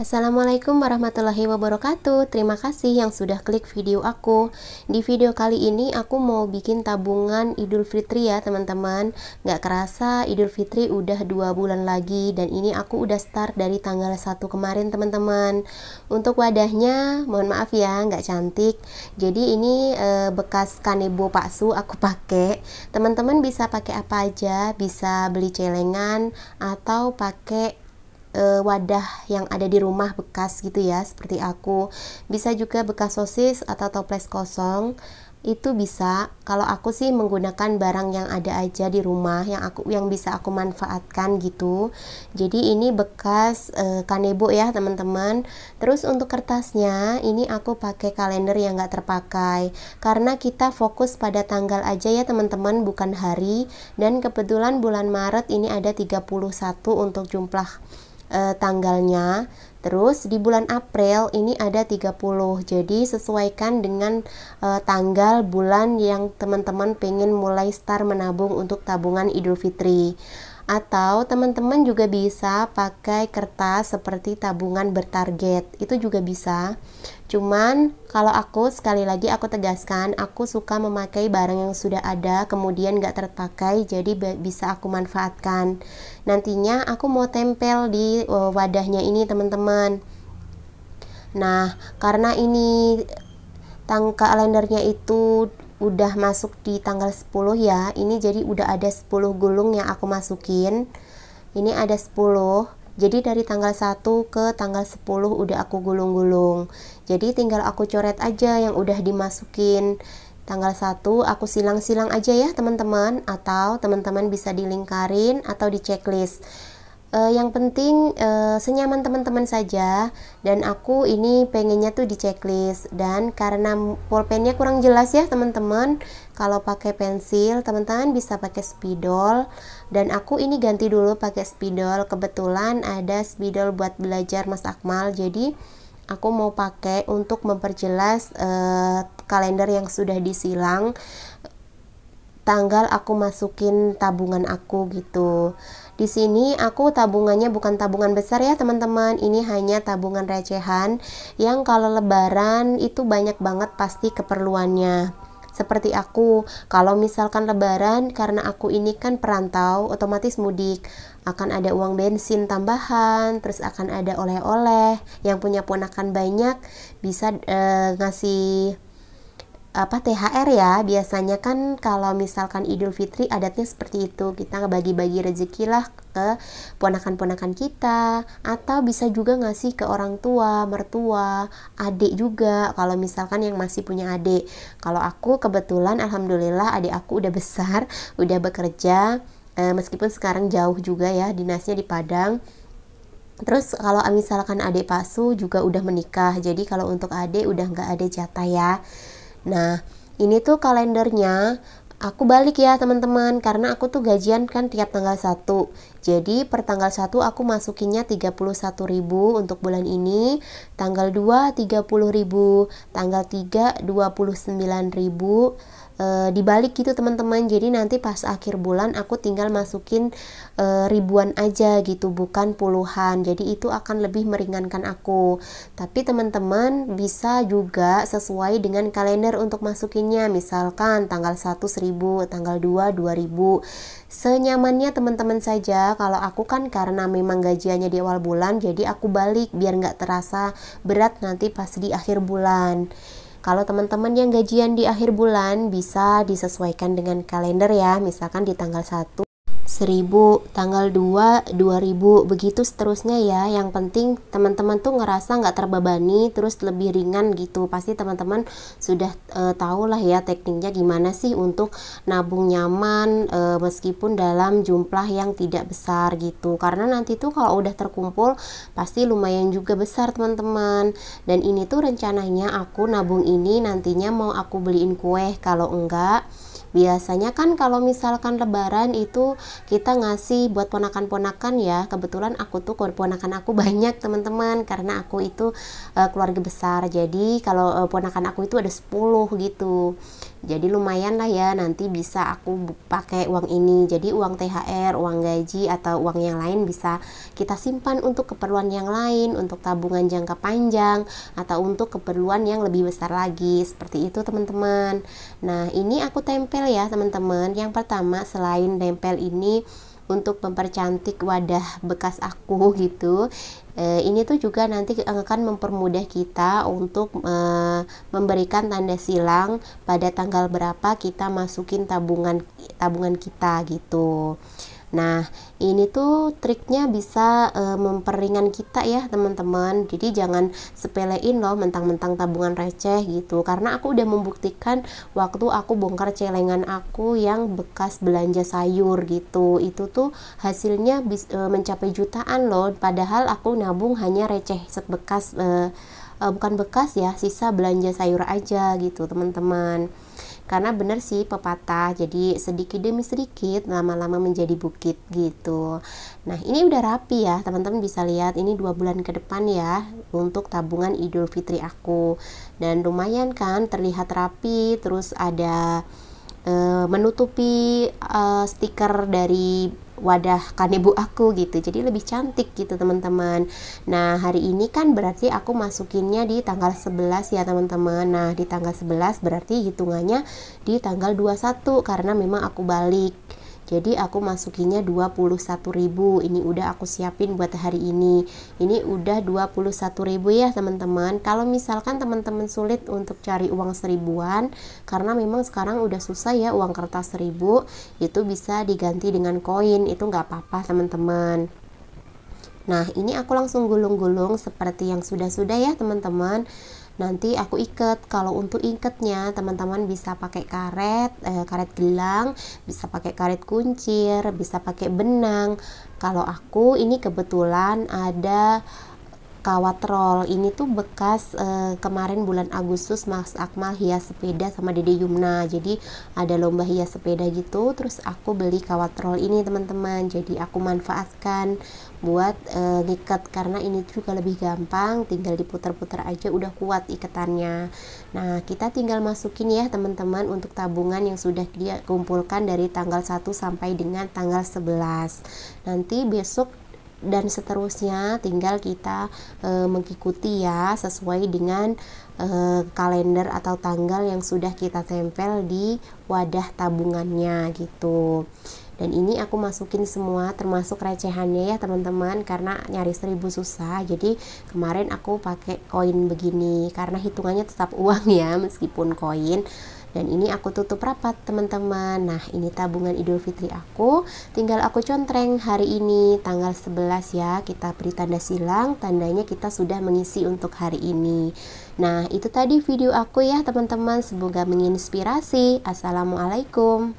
Assalamualaikum warahmatullahi wabarakatuh. Terima kasih yang sudah klik video aku. Di video kali ini aku mau bikin tabungan Idul Fitri ya teman-teman. Gak kerasa Idul Fitri udah 2 bulan lagi, dan ini aku udah start dari tanggal 1 kemarin teman-teman. Untuk wadahnya mohon maaf ya gak cantik. Jadi ini bekas kanebo palsu aku pakai. Teman-teman bisa pakai apa aja, bisa beli celengan atau pakai wadah yang ada di rumah bekas gitu ya, seperti aku. Bisa juga bekas sosis atau toples kosong, itu bisa. Kalau aku sih menggunakan barang yang ada aja di rumah yang bisa aku manfaatkan gitu. Jadi ini bekas kanebo ya teman-teman. Terus untuk kertasnya ini aku pakai kalender yang gak terpakai, karena kita fokus pada tanggal aja ya teman-teman, bukan hari. Dan kebetulan bulan Maret ini ada 31 untuk jumlah tanggalnya. Terus di bulan April ini ada 30. Jadi sesuaikan dengan tanggal bulan yang teman-teman pengen mulai start menabung untuk tabungan Idul Fitri. Atau teman-teman juga bisa pakai kertas seperti tabungan bertarget, itu juga bisa. Cuman kalau aku, sekali lagi aku tegaskan, aku suka memakai barang yang sudah ada kemudian gak terpakai, jadi bisa aku manfaatkan. Nantinya aku mau tempel di wadahnya ini teman-teman. Nah, karena ini kalendernya itu udah masuk di tanggal 10 ya, ini jadi udah ada 10 gulung yang aku masukin. Ini ada 10, jadi dari tanggal 1 ke tanggal 10 udah aku gulung-gulung. Jadi tinggal aku coret aja yang udah dimasukin. Tanggal 1 aku silang-silang aja ya teman-teman, atau teman-teman bisa dilingkarin atau di checklist. Yang penting senyaman teman-teman saja, dan aku ini pengennya tuh di checklist. Dan karena pulpennya kurang jelas ya teman-teman, kalau pakai pensil teman-teman bisa pakai spidol, dan aku ini ganti dulu pakai spidol. Kebetulan ada spidol buat belajar Mas Akmal, jadi aku mau pakai untuk memperjelas kalender yang sudah disilang, tanggal aku masukin tabungan aku gitu. Di sini aku tabungannya bukan tabungan besar ya teman-teman, ini hanya tabungan recehan yang kalau lebaran itu banyak banget pasti keperluannya. Seperti aku, kalau misalkan lebaran, karena aku ini kan perantau, otomatis mudik, akan ada uang bensin tambahan, terus akan ada oleh-oleh. Yang punya ponakan banyak bisa ngasih THR ya. Biasanya kan kalau misalkan Idul Fitri adatnya seperti itu, kita bagi-bagi rezeki lah ke ponakan-ponakan kita, atau bisa juga ngasih ke orang tua, mertua, adik juga kalau misalkan yang masih punya adik. Kalau aku kebetulan alhamdulillah adik aku udah besar, udah bekerja, meskipun sekarang jauh juga ya, dinasnya di Padang. Terus kalau misalkan adik palsu juga udah menikah, jadi kalau untuk adik udah nggak ada jatah ya. Nah, ini tuh kalendernya aku balik ya teman-teman, karena aku tuh gajian kan tiap tanggal 1. Jadi per tanggal 1 aku masukinnya 31.000 untuk bulan ini, tanggal 2 30.000, tanggal 3 29.000, dibalik gitu teman-teman. Jadi nanti pas akhir bulan aku tinggal masukin ribuan aja gitu, bukan puluhan. Jadi itu akan lebih meringankan aku. Tapi teman-teman bisa juga sesuai dengan kalender untuk masukinnya. Misalkan tanggal 1 1.000, tanggal 2 2.000. Senyamannya teman-teman saja. Kalau aku kan karena memang gajiannya di awal bulan, jadi aku balik biar nggak terasa berat nanti pas di akhir bulan. Kalau teman-teman yang gajian di akhir bulan bisa disesuaikan dengan kalender ya, misalkan di tanggal 1 1.000, tanggal 2 2.000, begitu seterusnya ya. Yang penting teman-teman tuh ngerasa nggak terbebani, terus lebih ringan gitu. Pasti teman-teman sudah tahu lah ya tekniknya gimana sih untuk nabung nyaman, meskipun dalam jumlah yang tidak besar gitu. Karena nanti tuh kalau udah terkumpul pasti lumayan juga besar teman-teman. Dan ini tuh rencananya aku nabung ini nantinya mau aku beliin kue. Kalau enggak, biasanya kan kalau misalkan lebaran itu kita ngasih buat ponakan-ponakan ya. Kebetulan aku tuh ponakan aku banyak teman-teman, karena aku itu keluarga besar. Jadi kalau ponakan aku itu ada 10 gitu. Jadi lumayan lah ya, nanti bisa aku pakai uang ini. Jadi uang THR, uang gaji, atau uang yang lain bisa kita simpan untuk keperluan yang lain, untuk tabungan jangka panjang, atau untuk keperluan yang lebih besar lagi. Seperti itu teman-teman. Nah, ini aku tempel ya teman-teman. Yang pertama, selain tempel ini untuk mempercantik wadah bekas aku gitu, ini tuh juga nanti akan mempermudah kita untuk memberikan tanda silang pada tanggal berapa kita masukin tabungan kita gitu. Nah, ini tuh triknya bisa memperingan kita ya teman-teman. Jadi jangan sepelein loh mentang-mentang tabungan receh gitu. Karena aku udah membuktikan waktu aku bongkar celengan aku yang bekas belanja sayur gitu. Itu tuh hasilnya mencapai jutaan loh. Padahal aku nabung hanya receh sebekas bukan bekas ya, sisa belanja sayur aja gitu teman-teman. Karena bener sih pepatah, jadi sedikit demi sedikit lama-lama menjadi bukit gitu. Nah, ini udah rapi ya teman-teman, bisa lihat ini 2 bulan ke depan ya untuk tabungan Idul Fitri aku. Dan lumayan kan, terlihat rapi, terus ada menutupi stiker dari wadah kanebo aku gitu, jadi lebih cantik gitu teman-teman. Nah, hari ini kan berarti aku masukinnya di tanggal 11 ya teman-teman. Nah, di tanggal 11 berarti hitungannya di tanggal 21 karena memang aku balik. Jadi aku masukinnya 21.000. Ini udah aku siapin buat hari ini. Ini udah 21.000 ya teman-teman. Kalau misalkan teman-teman sulit untuk cari uang seribuan, karena memang sekarang udah susah ya uang kertas 1000, itu bisa diganti dengan koin. Itu nggak apa-apa teman-teman. Nah, ini aku langsung gulung-gulung seperti yang sudah-sudah ya teman-teman. Nanti aku ikat. Kalau untuk ikatnya teman-teman bisa pakai karet, karet gelang, bisa pakai karet kuncir, bisa pakai benang. Kalau aku ini kebetulan ada kawat roll. Ini tuh bekas kemarin bulan Agustus Mas Akmal hias sepeda sama Dede Yumna. Jadi ada lomba hias sepeda gitu, terus aku beli kawat roll ini teman-teman. Jadi aku manfaatkan buat ngikat, karena ini juga lebih gampang, tinggal diputar-putar aja udah kuat ikatannya. Nah, kita tinggal masukin ya teman-teman untuk tabungan yang sudah dia kumpulkan dari tanggal 1 sampai dengan tanggal 11. Nanti besok dan seterusnya tinggal kita mengikuti ya sesuai dengan kalender atau tanggal yang sudah kita tempel di wadah tabungannya gitu. Dan ini aku masukin semua termasuk recehannya ya teman-teman, karena nyari 1000 susah. Jadi kemarin aku pakai koin begini karena hitungannya tetap uang ya meskipun koin. Dan ini aku tutup rapat teman-teman. Nah, ini tabungan Idul Fitri aku, tinggal aku contreng hari ini tanggal 11 ya, kita beri tanda silang, tandanya kita sudah mengisi untuk hari ini. Nah, itu tadi video aku ya teman-teman, semoga menginspirasi. Assalamualaikum.